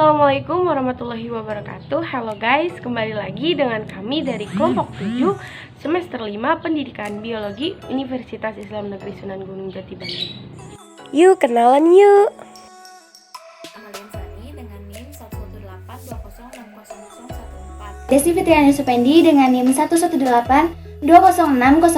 Assalamualaikum warahmatullahi wabarakatuh. Halo guys, kembali lagi dengan kami dari kelompok 7 semester 5 Pendidikan Biologi Universitas Islam Negeri Sunan Gunung Jati Bandung. Yuk kenalan yuk. Amalia Sani dengan NIM 11820600014. Desi Fitriani Supendi dengan NIM 11820600024. Nama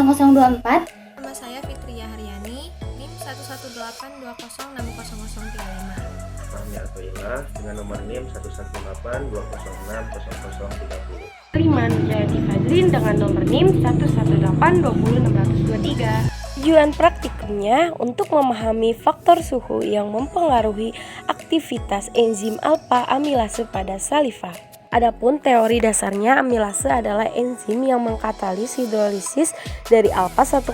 saya Fitria Haryani, NIM 11820600035. Fahmi Atoillah dengan nomor NIM 11820600030. Riman Jayati Fadlin dengan nomor NIM 118206023. Tujuan praktikumnya untuk memahami faktor suhu yang mempengaruhi aktivitas enzim alpha amilase pada saliva. Adapun teori dasarnya, amilase adalah enzim yang mengkatalis hidrolisis dari alpha 1,4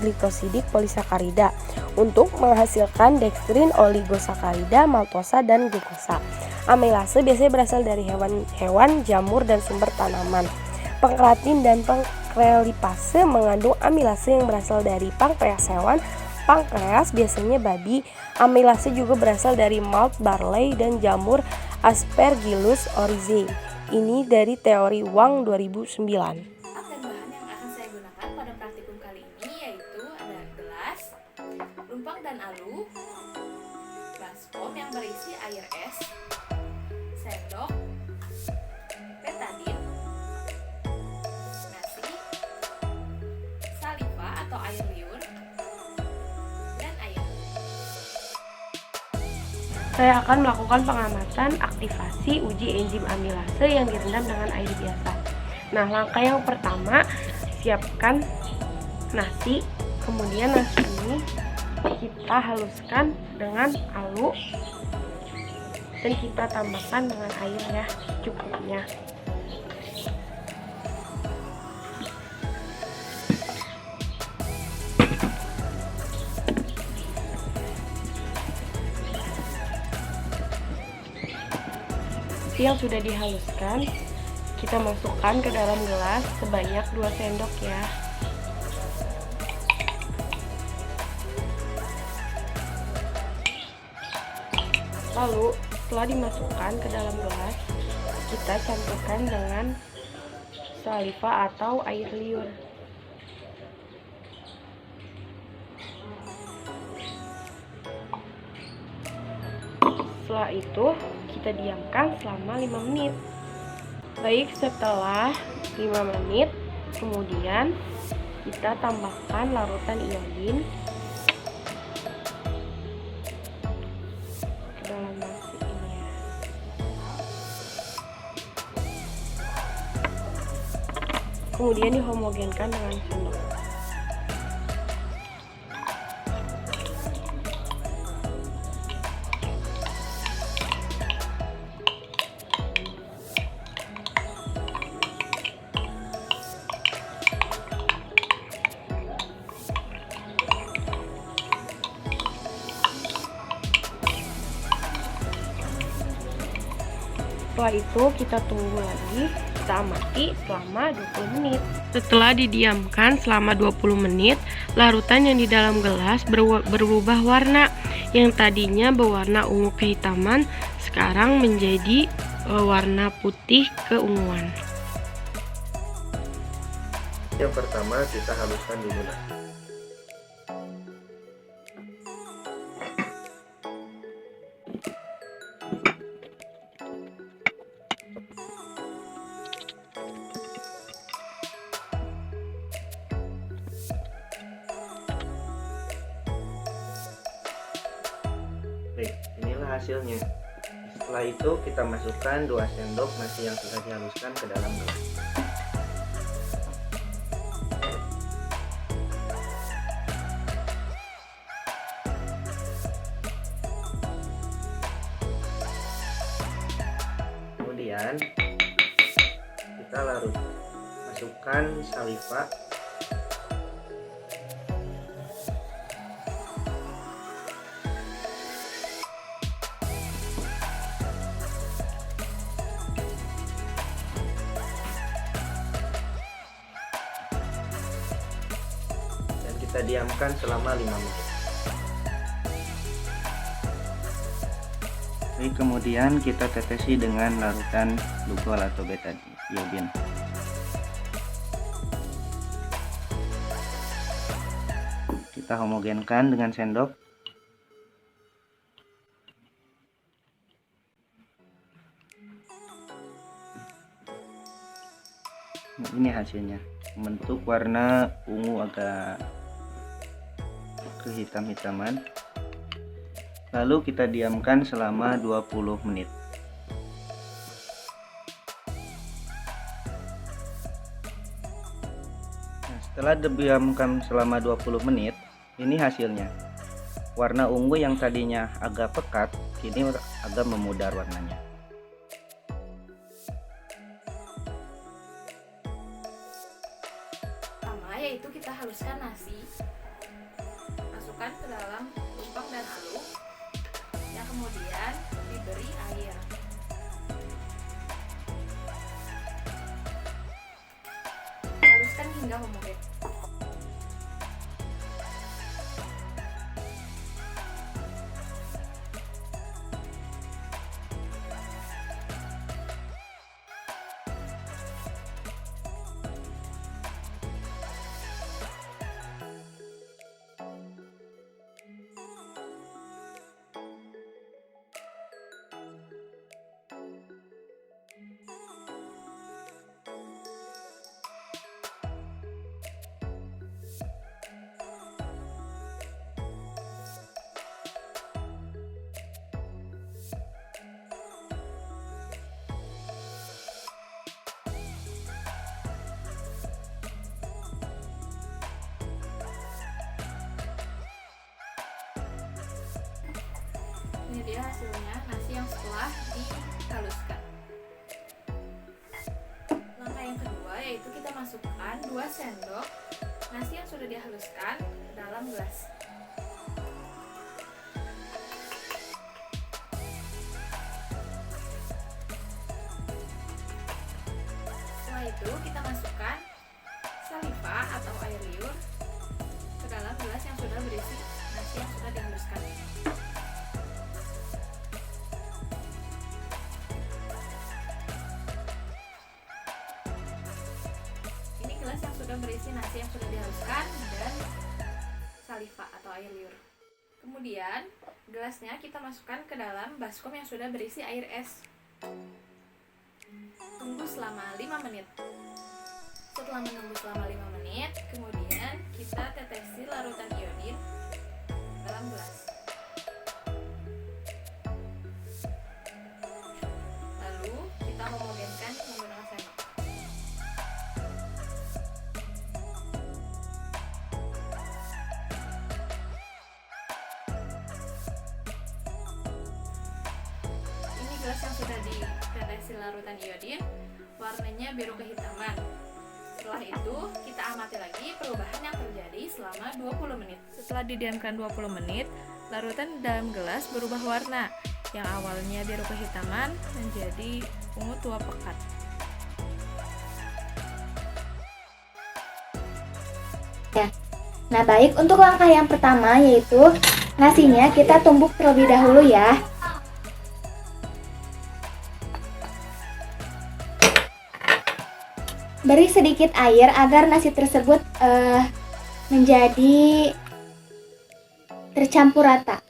glikosidik polisakarida untuk menghasilkan dekstrin, oligosakarida, maltosa, dan glukosa. Amilase biasanya berasal dari hewan, jamur, dan sumber tanaman. Pengkeratin dan pengkrelipase mengandung amilase yang berasal dari pankreas hewan. Pankreas biasanya babi. Amilase juga berasal dari malt, barley, dan jamur Aspergillus oryzae. Ini dari teori Wang 2009. Alat dan bahan yang akan saya gunakan pada praktikum kali ini yaitu ada gelas, lumpang dan alu, baskom yang berisi air es, sendok, betadin, nasi, saliva atau air liur, dan air. Saya akan melakukan pengamatan aktivasi uji enzim amilase yang direndam dengan air biasa. Nah, langkah yang pertama, siapkan nasi. Kemudian nasi ini kita haluskan dengan alu dan kita tambahkan dengan air ya, cukupnya. Yang sudah dihaluskan kita masukkan ke dalam gelas sebanyak 2 sendok ya. Lalu setelah dimasukkan ke dalam gelas, kita campurkan dengan saliva atau air liur. Setelah itu kita diamkan selama 5 menit. Baik, setelah 5 menit kemudian kita tambahkan larutan iodin ke dalam nasi ini ya. Kemudian dihomogenkan dengan sendok. Setelah itu kita tunggu lagi, kita amati selama 20 menit. Setelah didiamkan selama 20 menit, larutan yang di dalam gelas berubah warna. Yang tadinya berwarna ungu kehitaman, sekarang menjadi warna putih keunguan. Yang pertama kita haluskan dulu nasi. Baik, inilah hasilnya. Setelah itu kita masukkan 2 sendok nasi yang sudah dihaluskan ke dalam gelas. Kemudian kita larut, masukkan saliva. Kita diamkan selama 5 menit. Oke, kemudian kita tetesi dengan larutan glukol atau betadiene. Kita homogenkan dengan sendok. Nah, ini hasilnya, membentuk warna ungu agak kehitam-hitaman. Lalu kita diamkan selama 20 menit. Nah, setelah didiamkan selama 20 menit, ini hasilnya. Warna ungu yang tadinya agak pekat, kini agak memudar warnanya. Pertama yaitu kita haluskan nasi. Masukkan ke dalam tumpeng dan alu. Yang kemudian diberi air. Haluskan hingga homogen. Ini dia hasilnya nasi yang setelah dihaluskan. Langkah yang kedua yaitu kita masukkan 2 sendok nasi yang sudah dihaluskan ke dalam gelas. Setelah itu kita masukkan saliva atau air liur ke dalam gelas yang sudah berisi nasi yang sudah dihaluskan. Gelas yang sudah berisi nasi yang sudah dihaluskan dan saliva atau air liur. Kemudian gelasnya kita masukkan ke dalam baskom yang sudah berisi air es. Tunggu selama 5 menit. Setelah menunggu selama 5 menit, kemudian kita tetesi larutan iodin dalam gelas. Lalu kita homogenkan menggunakan sendok. Gelas yang sudah ditetesi larutan iodin, warnanya biru kehitaman. Setelah itu, kita amati lagi perubahan yang terjadi selama 20 menit. Setelah didiamkan 20 menit, larutan dalam gelas berubah warna. Yang awalnya biru kehitaman menjadi ungu tua pekat. Nah, baik, untuk langkah yang pertama yaitu nasinya kita tumbuk terlebih dahulu ya. Beri sedikit air agar nasi tersebut menjadi tercampur rata.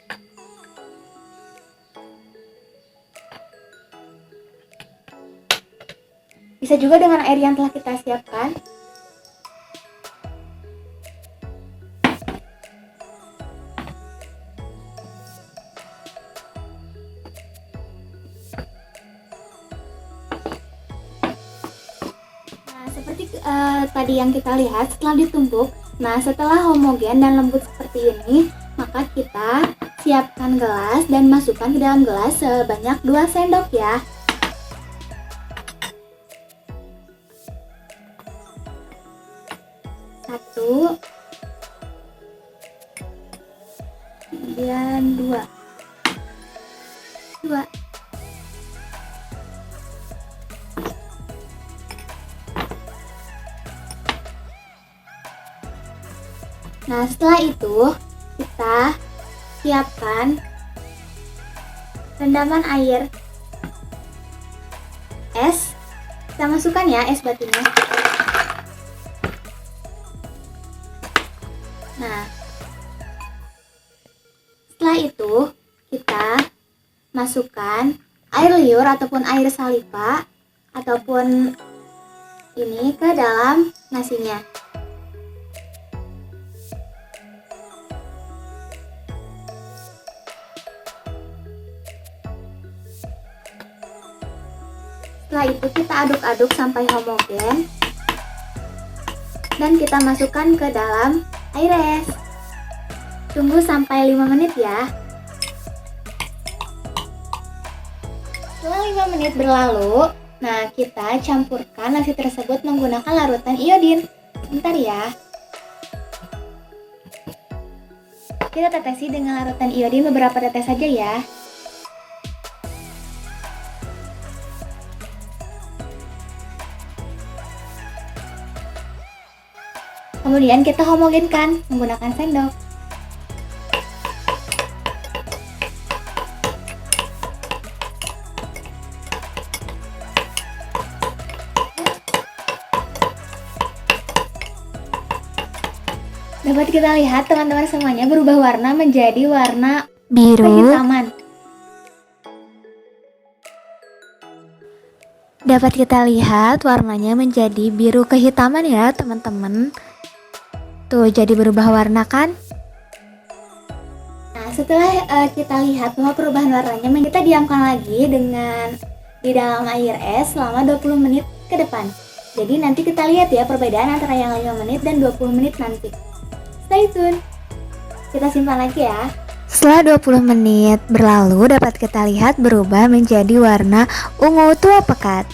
Bisa juga dengan air yang telah kita siapkan. Seperti tadi yang kita lihat, setelah ditumbuk, nah setelah homogen dan lembut seperti ini, maka kita siapkan gelas dan masukkan ke dalam gelas sebanyak 2 sendok ya. Satu, kemudian 2. Nah, setelah itu kita siapkan rendaman air es. Kita masukkan ya es batunya. Nah, setelah itu kita masukkan air liur ataupun air saliva ataupun ini ke dalam nasinya. Setelah itu kita aduk-aduk sampai homogen dan kita masukkan ke dalam air es. Tunggu sampai 5 menit ya. Setelah 5 menit berlalu, nah kita campurkan nasi tersebut menggunakan larutan iodin. Bentar ya. Kita tetesi dengan larutan iodin beberapa tetes saja ya. Kemudian kita homogenkan menggunakan sendok. Dapat kita lihat teman-teman semuanya berubah warna menjadi warna biru. kehitaman. Dapat kita lihat warnanya menjadi biru kehitaman ya teman-teman. Tuh jadi berubah warna kan? Nah, setelah kita lihat bahwa perubahan warnanya, kita diamkan lagi di dalam air es selama 20 menit ke depan. Jadi nanti kita lihat ya perbedaan antara yang 5 menit dan 20 menit nanti. Stay tune. Kita simpan lagi ya. Setelah 20 menit berlalu dapat kita lihat berubah menjadi warna ungu tua pekat.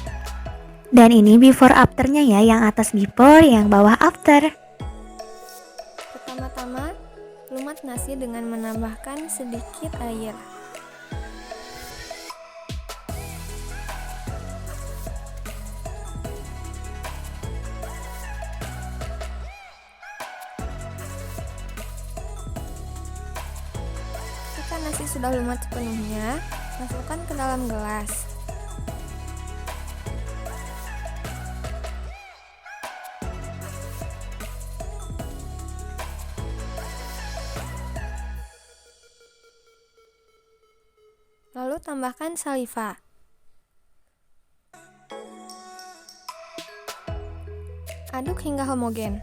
Dan ini before afternya ya, yang atas before, yang bawah after. Pertama-tama, lumat nasi dengan menambahkan sedikit air. Jika nasi sudah lumat sepenuhnya, masukkan ke dalam gelas. Lalu tambahkan saliva. Aduk hingga homogen.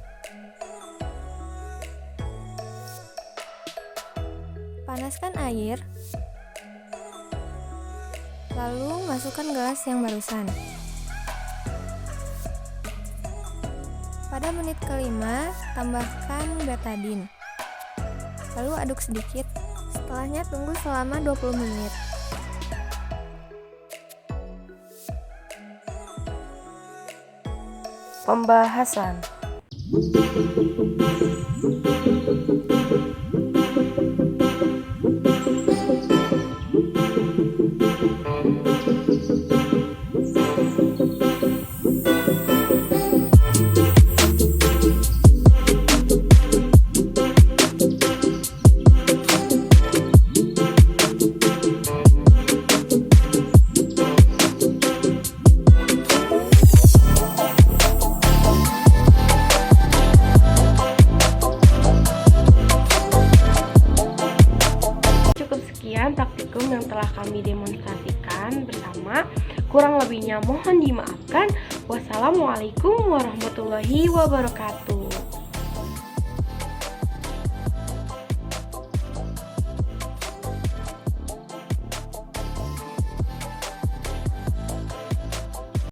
Panaskan air. Lalu masukkan gelas yang barusan. Pada menit kelima, tambahkan betadine. Lalu aduk sedikit. Setelahnya tunggu selama 20 menit. Pembahasan. Praktikum yang telah kami demonstrasikan bersama. Kurang lebihnya mohon dimaafkan. Wassalamualaikum warahmatullahi wabarakatuh.